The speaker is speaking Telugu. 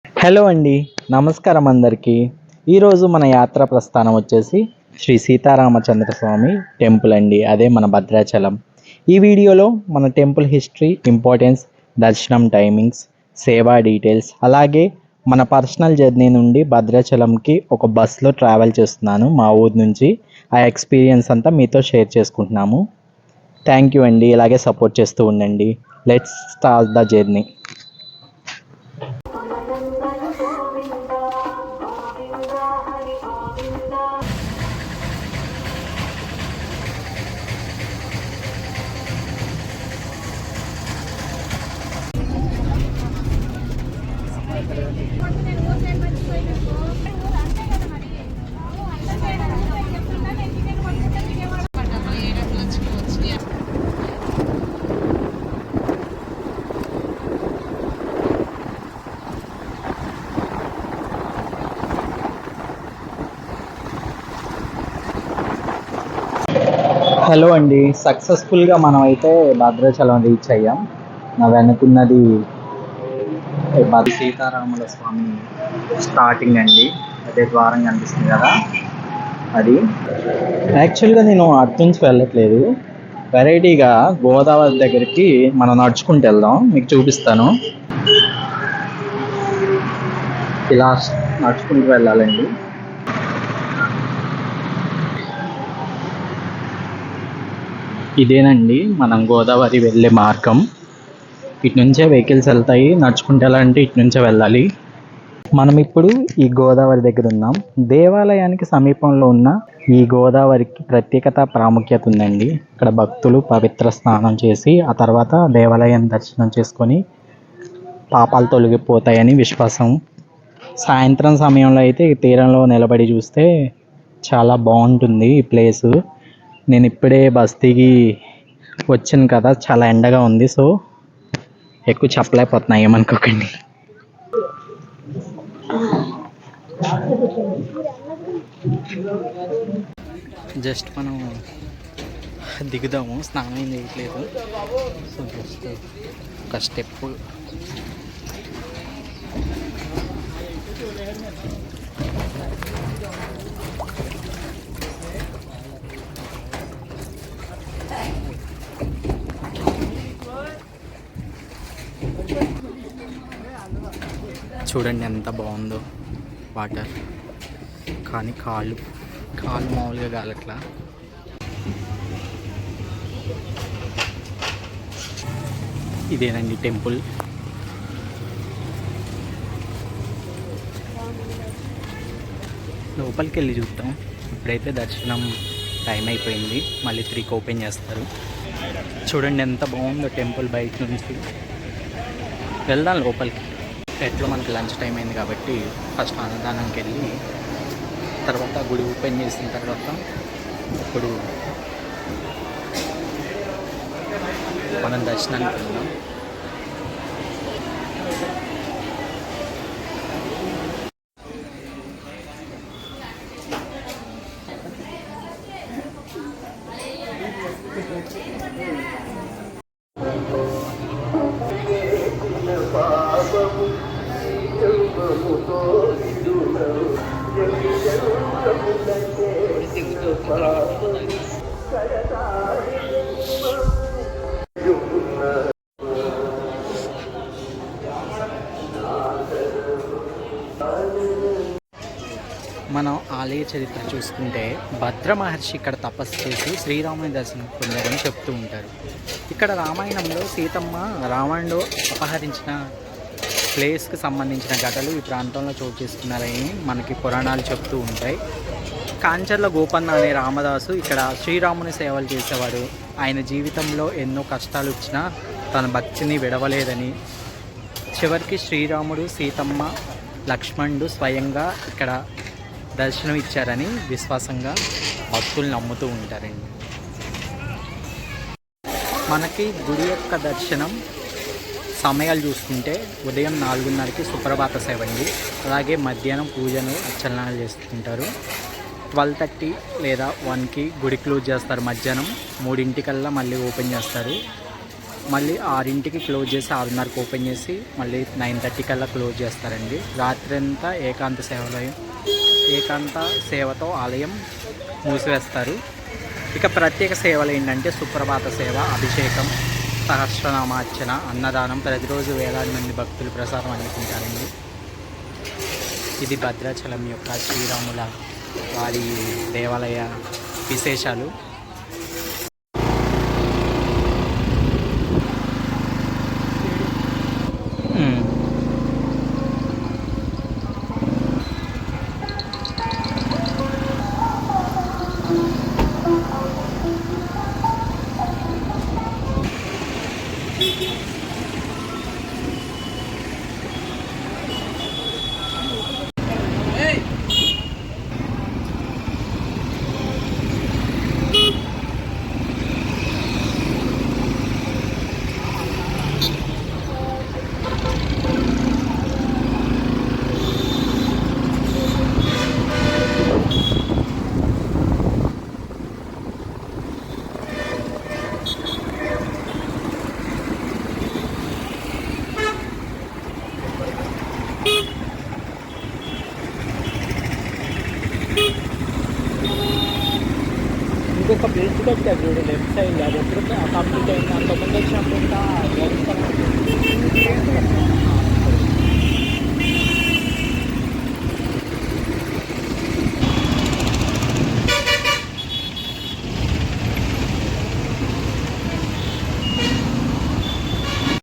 హలో అండి. నమస్కారం అందరికీ. ఈరోజు మన యాత్ర ప్రస్థానం వచ్చేసి శ్రీ సీతారామచంద్ర స్వామి టెంపుల్ అండి. అదే మన భద్రాచలం. ఈ వీడియోలో మన టెంపుల్ హిస్టరీ, ఇంపార్టెన్స్, దర్శనం టైమింగ్స్, సేవా డీటెయిల్స్, అలాగే మన పర్సనల్ జర్నీ నుండి భద్రాచలంకి ఒక బస్లో ట్రావెల్ చేస్తున్నాను మా ఊరు నుంచి. ఆ ఎక్స్పీరియన్స్ అంతా మీతో షేర్ చేసుకుంటున్నాము. థ్యాంక్ యూ అండి. ఇలాగే సపోర్ట్ చేస్తూ ఉండండి. Let's start the journey. Hello అండి. సక్సెస్ఫుల్గా మనం అయితే భద్రాచలం రీచ్ అయ్యాం. నా వెనుకున్నది సీతారాముల స్వామి స్టార్టింగ్ అండి. అదే ద్వారం కనిపిస్తుంది కదా, అది. యాక్చువల్గా నేను అటు నుంచి వెళ్ళట్లేదు. వెరైటీగా గోదావరి దగ్గరికి మనం నడుచుకుంటూ వెళ్దాం, మీకు చూపిస్తాను. ఇలా నడుచుకుంటూ వెళ్ళాలండి. ఇదేనండి మనం గోదావరి వెళ్ళే మార్గం. ఇటు నుంచే వెహికల్స్ వెళ్తాయి. నడుచుకుంటూ వెళ్ళాలంటే ఇటు నుంచే వెళ్ళాలి. మనం ఇప్పుడు ఈ గోదావరి దగ్గర ఉన్నాం. దేవాలయానికి సమీపంలో ఉన్న ఈ గోదావరికి ప్రత్యేకత, ప్రాముఖ్యత ఉందండి. ఇక్కడ భక్తులు పవిత్ర స్నానం చేసి ఆ తర్వాత దేవాలయం దర్శనం చేసుకొని పాపాలు తొలగిపోతాయని విశ్వాసం. సాయంత్రం సమయంలో అయితే ఈ తీరంలో నిలబడి చూస్తే చాలా బాగుంటుంది ఈ ప్లేసు. నేను ఇప్పుడే బస్ దిగి వచ్చాను కదా, చాలా ఎండగా ఉంది. సో ఎక్కువ చెప్పలేకపోతున్నా, ఏమనుకోకండి. జస్ట్ మనం దిగుదాము, స్నానం ఏం చేయట్లేదు. సో జస్ట్ ఒక స్టెప్. చూడండి ఎంత బాగుందో వాటర్. కానీ కాళ్ళు మామూలుగా కాలట్లా. ఇదేనండి టెంపుల్. లోపలికి వెళ్ళి చూద్దాం. ఇప్పుడైతే దర్శనం టైం అయిపోయింది. మళ్ళీ 3కి ఓపెన్ చేస్తారు. చూడండి ఎంత బాగుందో టెంపుల్ బయట నుంచి. వెళ్దాం లోపలికి. ఎట్లా మనకి లంచ్ టైం అయింది కాబట్టి ఫస్ట్ అన్నదానానికి వెళ్ళి తర్వాత గుడి ఓపెన్ చేసిన తర్వాత ఇప్పుడు మనం దర్శనానికి వెళ్దాం. మనం ఆలయ చరిత్ర చూసుకుంటే భద్ర మహర్షి ఇక్కడ తపస్సు చేసి శ్రీరాముని దర్శనం పొందారని చెప్తూ ఉంటారు. ఇక్కడ రామాయణంలో సీతమ్మ రావణుడు అపహరించిన ప్లేస్కి సంబంధించిన ఘటనలు ఈ ప్రాంతంలో చోటు చేసుకున్నారని మనకి పురాణాలు చెప్తూ ఉంటాయి. కాంచర్ల గోపన్న అనే రామదాసు ఇక్కడ శ్రీరాముని సేవలు చేసేవాడు. ఆయన జీవితంలో ఎన్నో కష్టాలు వచ్చినా తన భక్తిని విడవలేదని, చివరికి శ్రీరాముడు, సీతమ్మ, లక్ష్మణుడు స్వయంగా ఇక్కడ దర్శనం ఇచ్చారని విశ్వాసంగా భక్తులు నమ్ముతూ ఉంటారండి. మనకి గుడి యొక్క దర్శనం సమయాలు చూసుకుంటే ఉదయం 4:30కి సుప్రభాత సేవ అండి. అలాగే మధ్యాహ్నం పూజను అర్చనలు చేస్తుంటారు. 12:30 లేదా 1కి గుడి క్లోజ్ చేస్తారు. మధ్యాహ్నం 3:00కల్లా మళ్ళీ ఓపెన్ చేస్తారు. మళ్ళీ 6కి క్లోజ్ చేసి 6:30కి ఓపెన్ చేసి మళ్ళీ 9:30 కల్లా క్లోజ్ చేస్తారండి. రాత్రి అంతా ఏకాంత సేవతో ఆలయం మూసివేస్తారు. ఇక ప్రత్యేక సేవలు ఏంటంటే సుప్రభాత సేవ, అభిషేకం, సహస్రనామార్చన, అన్నదానం, ప్రతిరోజు వేలాది మంది భక్తులు ప్రసాదం అందుకుంటారండి. ఇది భద్రాచలం యొక్క శ్రీరాముల వారి దేవాలయ విశేషాలు. ఇంకొక బ్రిడ్జ్ కట్టారు చూడు లెఫ్ట్ సైడ్, అది ఎప్పుడు కంప్లీట్ అయింది. అంతకుముందు వచ్చినప్పుడు ఇంకా